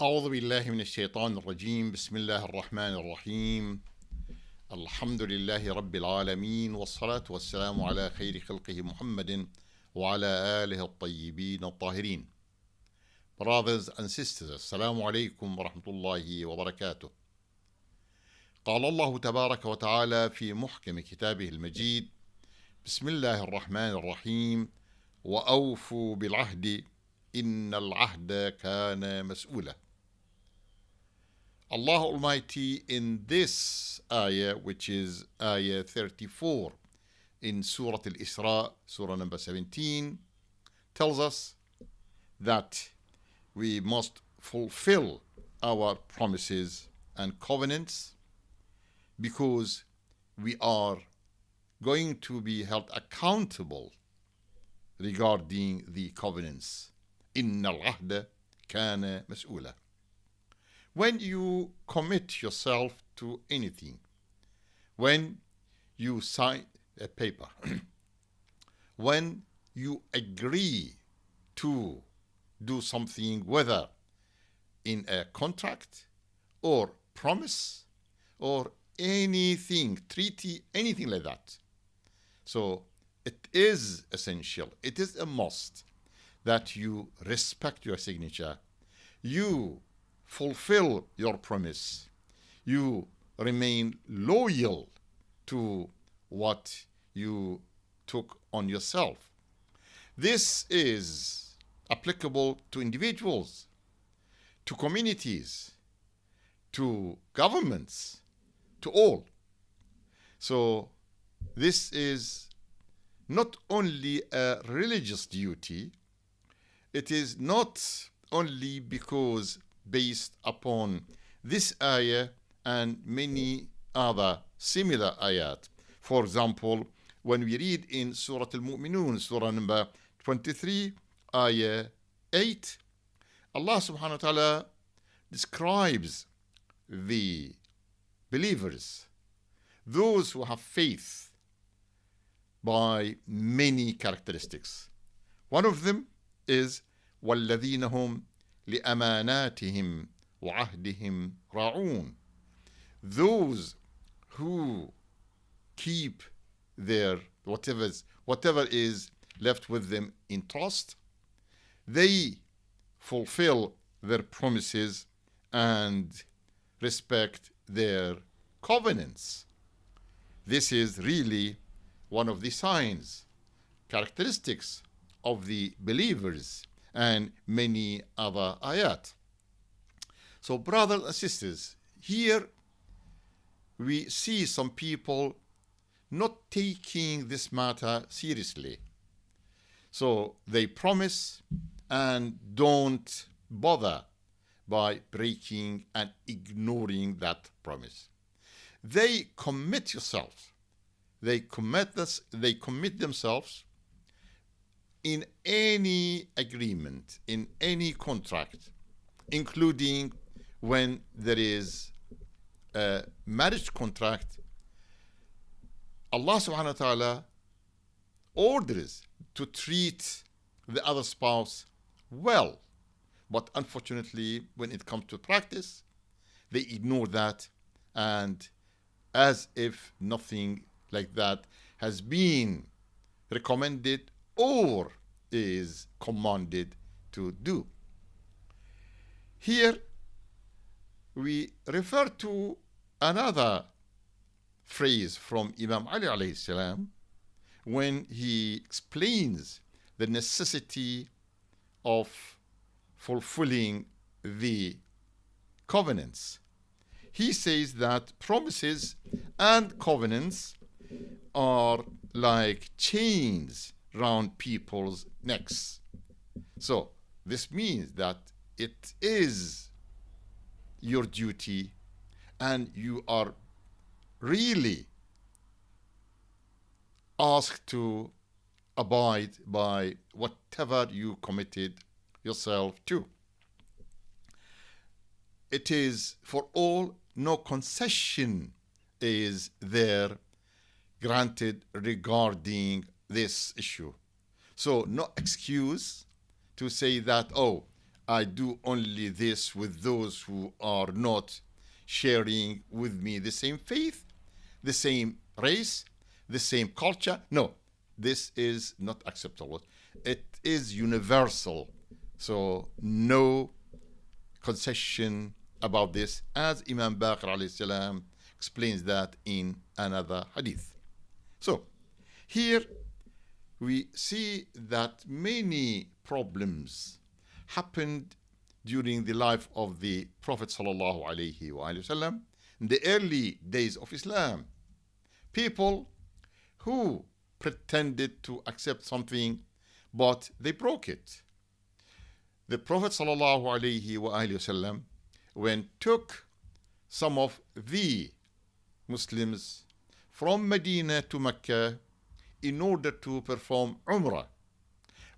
أعوذ بالله من الشيطان الرجيم. بسم الله الرحمن الرحيم. الحمد لله رب العالمين، والصلاة والسلام على خير خلقه محمد وعلى آله الطيبين الطاهرين. Brothers and sisters, السلام عليكم ورحمة الله وبركاته. قال الله تبارك وتعالى في محكم كتابه المجيد: بسم الله الرحمن الرحيم: وأوفوا بالعهد إن العهد كان مسؤولا. Allah Almighty in this ayah, which is ayah 34 in Surah Al-Isra, Surah number 17, tells us that we must fulfill our promises and covenants because we are going to be held accountable regarding the covenants. إن العهد كان مسؤولا. When you commit yourself to anything, when you sign a paper, when you agree to do something, whether in a contract or promise or anything, treaty, anything like that. So it is essential, it is a must that you respect your signature, you fulfill your promise, you remain loyal to what you took on yourself. This is applicable to individuals, to communities, to governments, to all. So this is not only a religious duty, it is not only because based upon this ayah and many other similar ayat. For example, when we read in Surah Al-Mu'minun, Surah number 23, ayah 8, Allah subhanahu wa ta'ala describes the believers, those who have faith, by many characteristics. One of them is وَالَّذِينَ هُمْ لِأَمَانَاتِهِمْ وَعَهْدِهِمْ رَاعُونَ. Those who keep their whatever is left with them in trust, they fulfill their promises and respect their covenants. This is really one of the signs, characteristics of the believers, and many other ayat. So brothers and sisters, here we see some people not taking this matter seriously. So they promise and don't bother by breaking and ignoring that promise. They commit yourselves. They commit themselves in any agreement, in any contract, including when there is a marriage contract. Allah subhanahu wa ta'ala orders to treat the other spouse well. But unfortunately, when it comes to practice, they ignore that, and as if nothing like that has been recommended or is commanded to do. Here we refer to another phrase from Imam Ali alayhi salam when he explains the necessity of fulfilling the covenants. He says that promises and covenants are like chains round people's necks. So this means that it is your duty and you are really asked to abide by whatever you committed yourself to. It is for all, no concession is there granted regarding this issue. So no excuse to say that, oh, I do only this with those who are not sharing with me the same faith, the same race, the same culture. No, this is not acceptable. It is universal. So no concession about this, as Imam Baqir alayhi salam explains that in another hadith. So here we see that many problems happened during the life of the Prophet sallallahu alaihi wasallam in the early days of Islam. People who pretended to accept something, but they broke it. The Prophet sallallahu alaihi wasallam, when took some of the Muslims from Medina to Mecca in order to perform Umrah,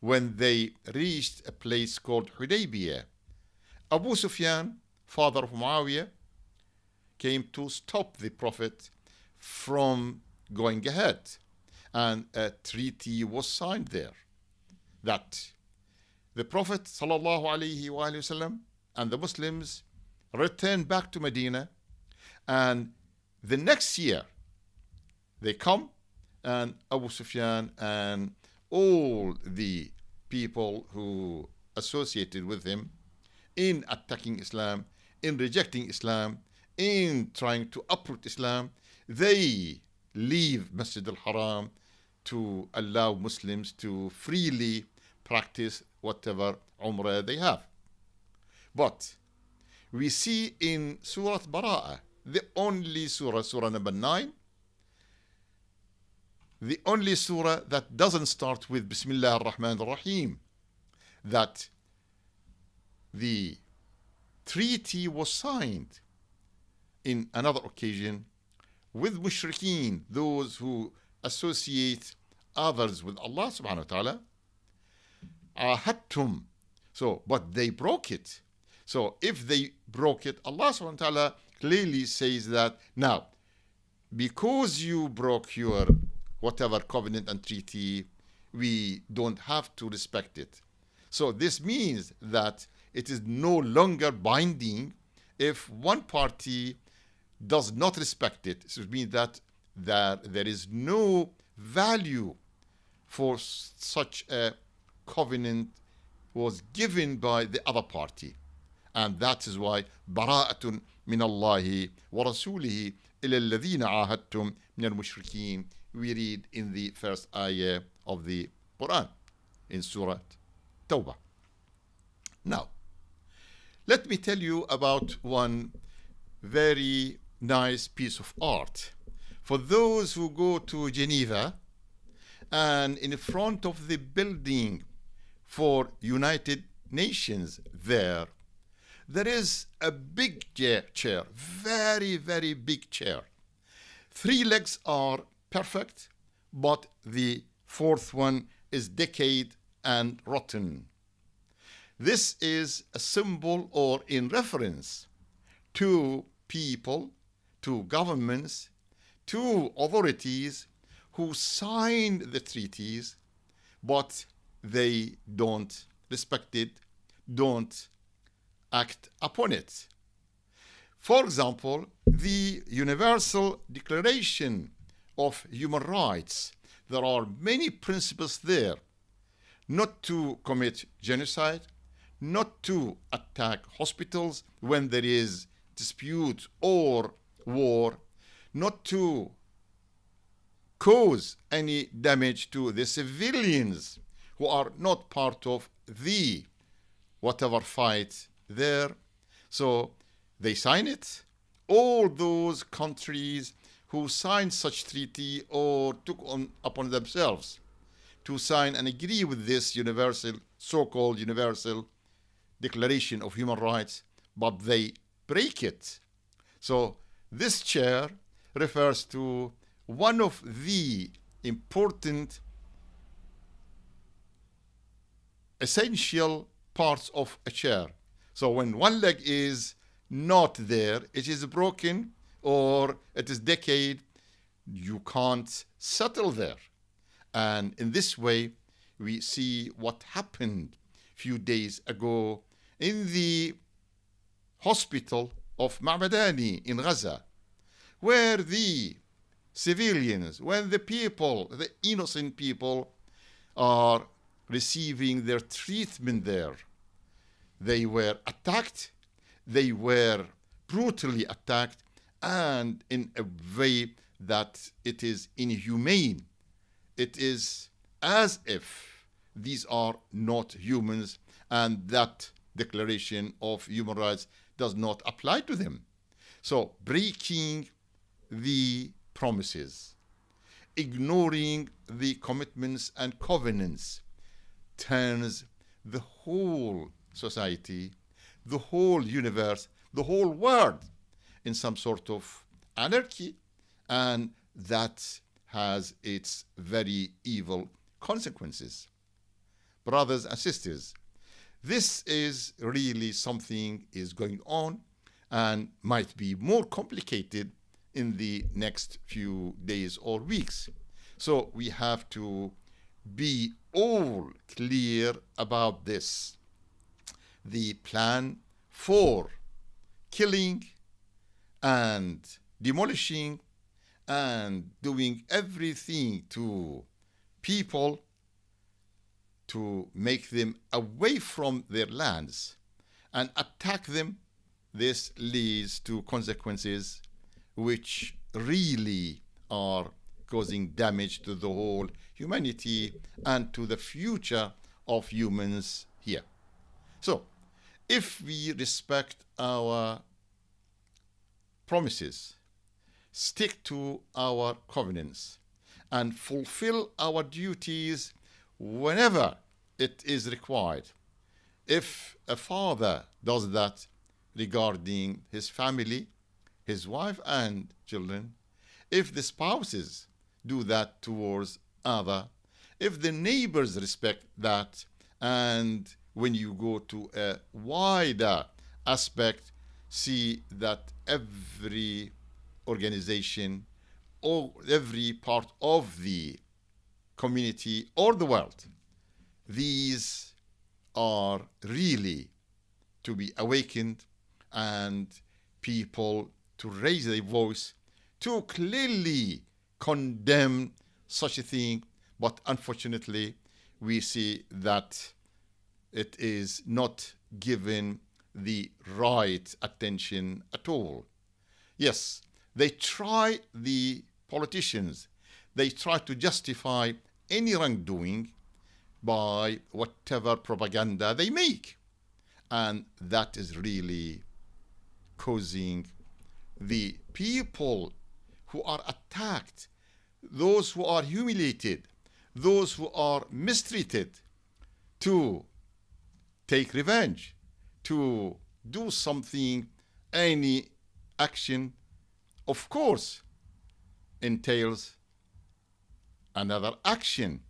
when they reached a place called Hudaybiyah, Abu Sufyan, father of Muawiyah, came to stop the Prophet from going ahead. And a treaty was signed there that the Prophet ﷺ and the Muslims returned back to Medina, and the next year they come, and Abu Sufyan and all the people who associated with him in attacking Islam, in rejecting Islam, in trying to uproot Islam, they leave Masjid al-Haram to allow Muslims to freely practice whatever Umrah they have. But we see in Surah Bara'ah, the only surah, surah number 9, the only surah that doesn't start with Bismillah ar-Rahman ar-Rahim, that the treaty was signed in another occasion with mushrikeen, those who associate others with Allah subhanahu wa ta'ala. Ahadtum. So, but they broke it. So if they broke it, Allah subhanahu wa ta'ala clearly says that, now, because you broke your whatever covenant and treaty, we don't have to respect it. So this means that it is no longer binding if one party does not respect it. So it means that there is no value for such a covenant was given by the other party. And that is why bara'atun min Allahi wa rasulihi ila alladhina ahadtum min al-mushrikeen, we read in the first ayah of the Quran in Surah Tawbah. Now, let me tell you about one very nice piece of art. For those who go to Geneva, and in front of the building for United Nations there is a big chair, very, very big chair. 3 legs are perfect, but the 4th one is decayed and rotten. This is a symbol or in reference to people, to governments, to authorities who signed the treaties, but they don't respect it, don't act upon it. For example, the Universal Declaration of Human Rights, there are many principles there: not to commit genocide, not to attack hospitals when there is dispute or war, not to cause any damage to the civilians who are not part of the whatever fight there. So they sign it. All those countries who signed such treaty or took upon themselves to sign and agree with this universal, so-called Universal Declaration of Human Rights, but they break it. So this chair refers to one of the important essential parts of a chair. So when one leg is not there, it is broken or it is decayed, you can't settle there. And in this way, we see what happened a few days ago in the hospital of Ma'madani in Gaza, where the civilians, when the people, the innocent people, are receiving their treatment there, they were attacked, they were brutally attacked, and in a way that it is inhumane. It is as if these are not humans, and that declaration of human rights does not apply to them. So breaking the promises, ignoring the commitments and covenants, turns the whole society, the whole universe, the whole world in some sort of anarchy, and that has its very evil consequences. Brothers and sisters, this is really something is going on and might be more complicated in the next few days or weeks. So we have to be all clear about this. The plan for killing and demolishing and doing everything to people to make them away from their lands and attack them, this leads to consequences which really are causing damage to the whole humanity and to the future of humans here. So, if we respect our promises, stick to our covenants, and fulfill our duties whenever it is required. If a father does that regarding his family, his wife and children, if the spouses do that towards other, if the neighbors respect that, and when you go to a wider aspect, see that every organization or every part of the community or the world, these are really to be awakened, and people to raise their voice to clearly condemn such a thing. But unfortunately, we see that it is not given the right attention at all. Yes, they try, the politicians, they try to justify any wrongdoing by whatever propaganda they make. And that is really causing the people who are attacked, those who are humiliated, those who are mistreated, to take revenge, to do something. Any action, of course, entails another action.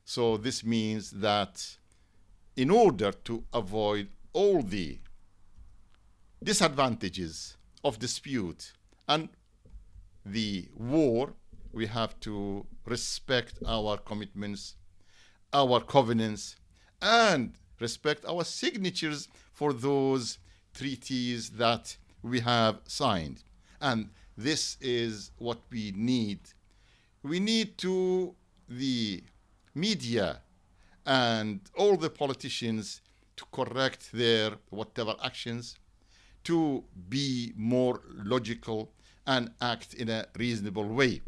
So this means that in order to avoid all the disadvantages of dispute and the war, we have to respect our commitments, our covenants, and respect our signatures for those treaties that we have signed. And this is what we need. We need to the media and all the politicians to correct their whatever actions, to be more logical and act in a reasonable way.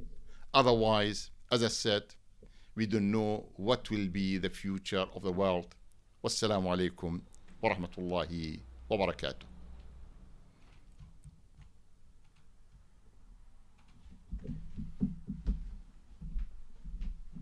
Otherwise, as I said, we don't know what will be the future of the world. Wassalamu alaikum wa rahmatullahi wa barakatuh.